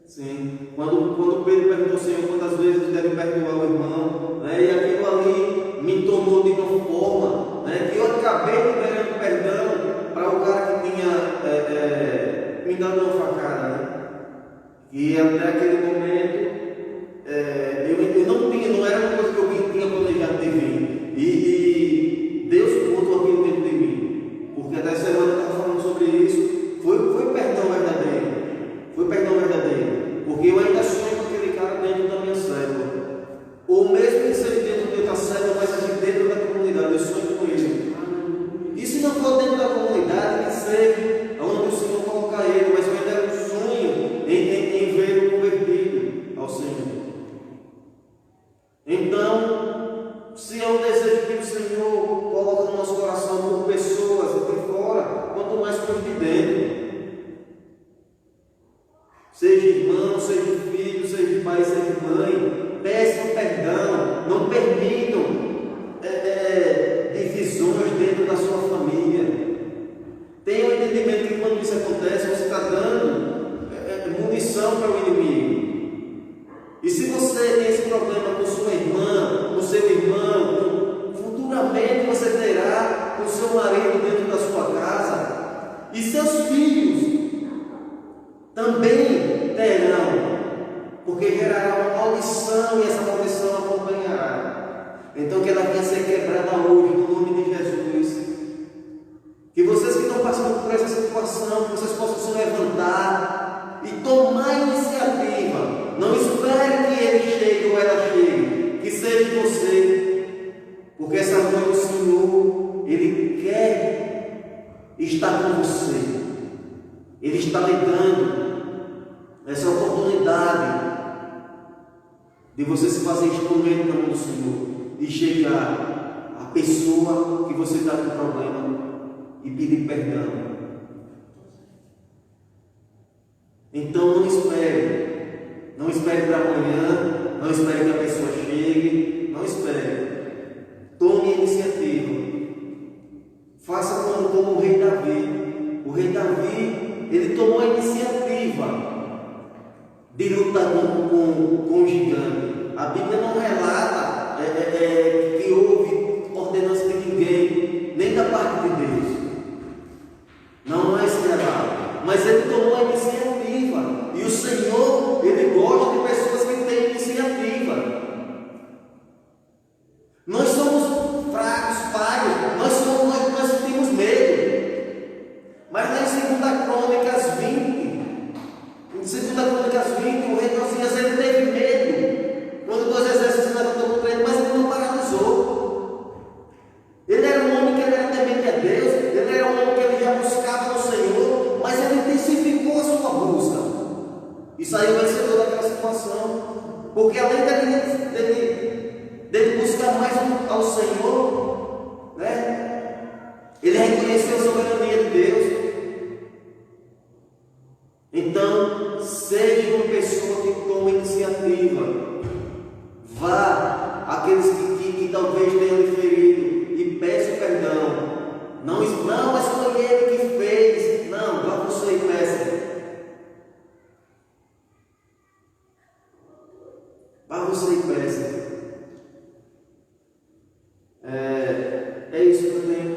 S3: Sim, quando Pedro perguntou ao Senhor quantas vezes deve perdoar o irmão, e aquilo ali me tomou de uma forma, que eu acabei liberando perdão para o cara que tinha me dado uma facada, que até aquele momento eu não era uma coisa que eu tinha planejado de vir. E Deus botou aquilo dentro de mim, porque até semana eu estava falando sobre isso. Foi perdão verdadeiro. Foi perdão verdadeiro. Porque eu ainda sonho com aquele cara dentro da minha célula. Ou mesmo que seja dentro da célula, mas seja dentro da comunidade, eu sonho com ele. E se não for dentro da comunidade, que seja onde o Senhor colocar ele, mas eu ainda sonho em ver o convertido ao Senhor. Então, se é um desejo que o Senhor coloca no nosso coração por pessoas de fora, quanto mais por de dentro. Seja irmão, seja filho, seja pai, seja mãe, peçam perdão, não permitam divisões dentro da sua família. Tenha o entendimento que quando isso acontece, você está dando munição para o inimigo. E se você tem esse problema com sua irmã, com seu irmão, futuramente você terá com seu marido dentro da sua casa, e seus filhos também terão, porque gerará uma maldição e essa maldição acompanhará. Então que ela venha ser quebrada hoje, no nome de Jesus. Que vocês que estão passando por essa situação, que vocês possam se levantar e tomar iniciativa. Não espere que ele chegue ou ela chegue, que seja você, porque essa noite o Senhor, Ele quer estar com você. Ele está lhe dando essa oportunidade de você se fazer instrumento na mão do Senhor e chegar à pessoa que você está com problema e pedir perdão. Então não espere para amanhã, não espere que a pessoa chegue, não espere. Tome a iniciativa. Faça como o rei Davi. O rei Davi, ele tomou a iniciativa de lutar com o gigante. A Bíblia não relata que houve ordenança de ninguém, nem da parte de Deus. Não é escravado. Mas ele tomou a iniciativa. E o Senhor, Ele gosta de pessoas que têm iniciativa. Nós somos fracos, falhos, nós temos medo. Mas lá em 2 Crônicas 20, o rei Josias, ele teve medo quando dois exércitos se levantaram contra ele, mas ele não paralisou. Ele era um homem que ele era temente a Deus, ele era um homem que ele já buscava no Senhor, mas ele intensificou a sua busca e saiu vencedor daquela situação, porque além dele buscar mais ao Senhor, né, ele reconheceu a soberania de Deus. Então, seja uma pessoa que toma iniciativa. Vá àqueles que talvez tenham lhe ferido e peça perdão. Não, mas foi ele que fez. Não, vá você e peça. Vá você e peça. É isso que eu tenho.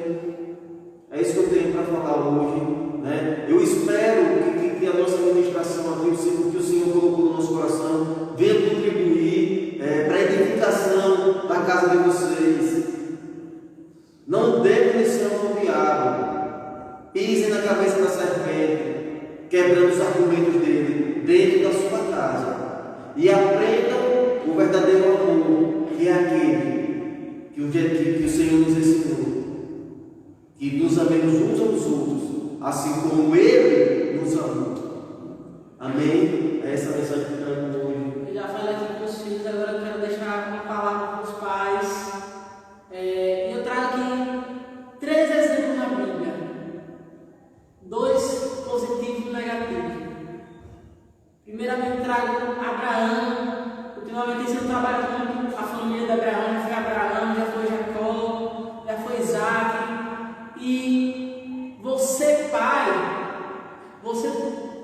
S3: É isso que eu tenho para falar hoje, né? Eu espero que a nossa administração aqui, que o Senhor colocou no nosso coração, venha contribuir para a edificação da casa de vocês. Não dê munição ao diabo. Pisem na cabeça da serpente, quebrando os argumentos dele dentro da sua casa. E aprendam o verdadeiro amor, que é aquele que o Senhor nos ensinou. Que nos amemos uns aos outros, assim como Ele nos amou. Amém? É essa a mensagem que eu trago hoje.
S2: Eu já falei aqui com os filhos, agora eu quero deixar uma palavra para os pais. Eu trago aqui 3 exemplos na Bíblia. 2 positivos e negativos. Primeiramente trago Abraão. Ultimamente tem sido trabalhado muito a família de Abraão. Já foi Abraão, já foi Jacó, já foi Isaac. E você, pai, você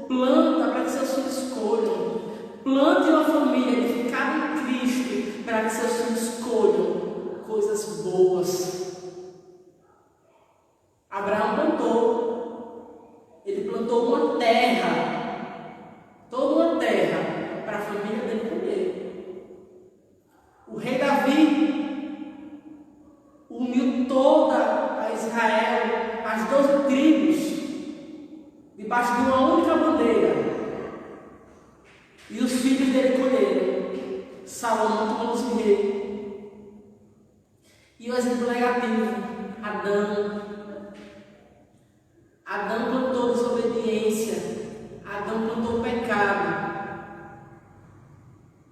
S2: planta para que seus filhos escolham. Plante uma família edificada em Cristo para que seus filhos escolham coisas boas. Abraão plantou. Ele plantou uma terra. Toda uma terra. Salomão tornou-se rei. E o exemplo negativo, Adão. Adão plantou desobediência. Adão plantou pecado.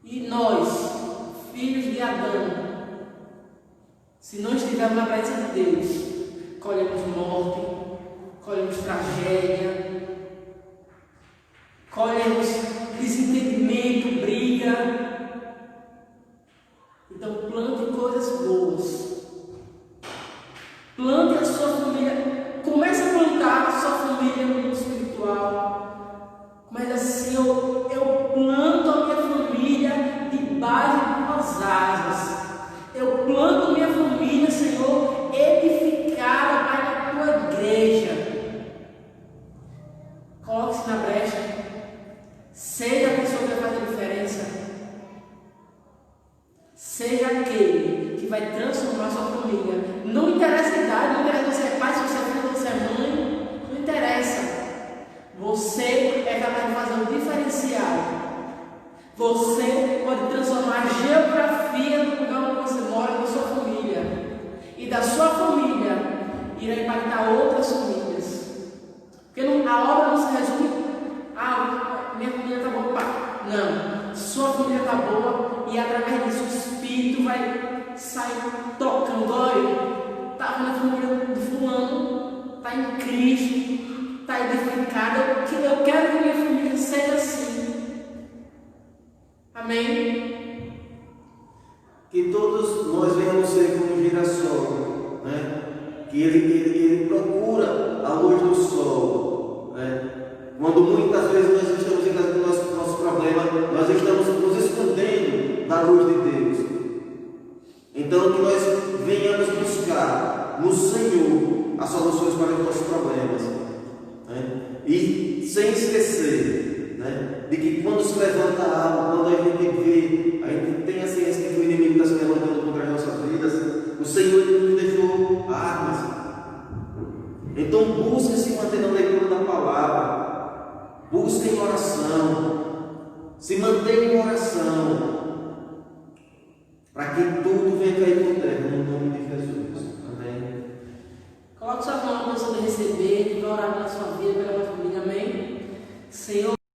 S2: E nós, filhos de Adão, se não estivermos na presença de Deus, colhemos morte, colhemos tragédia, colhemos desentendimento, briga. Então plante coisas boas. Plante a sua família. Comece a plantar a sua família no mundo espiritual. Mas assim, eu planto a minha família debaixo de tuas asas. Eu planto minha família, Senhor, edificada para a tua igreja. Coloque-se na brecha. Seja a pessoa que vai fazer a diferença. Seja aquele que vai transformar a sua família. Não interessa a idade, não interessa se você é pai, se você é filho, se você é mãe. Não interessa. Você é capaz de fazer um diferencial. Você pode transformar a geografia do lugar onde você mora, da sua família. E da sua família irá impactar outras famílias. Porque a obra não se resume a minha família está boa, pá. Não. Sua família está boa e através disso o Espírito vai sair tocando. Olha, estava na família do fulano, está em Cristo, está edificada. Eu quero que minha família seja assim. Amém?
S3: Que todos nós venhamos ser como um girassol, né? Que ele procura a luz do sol, né? Quando muitas vezes nós estamos em casa do nosso problema, nós estamos nos escondendo da luz de Deus. Então que nós venhamos buscar no Senhor as soluções para os nossos problemas, né? E sem esquecer, né, de que quando se levanta algo, quando a gente vê, a gente tem a ciência de que o inimigo está se levantando contra as nossas vidas, o Senhor nos deixou armas. Então busque se manter na leitura da palavra, busque em oração, se mantenha em oração, para que tudo venha cair por terra, no nome de Jesus. Amém.
S2: Coloque sua mão na posição de receber, de orar pela sua vida, pela sua família. Amém. Senhor.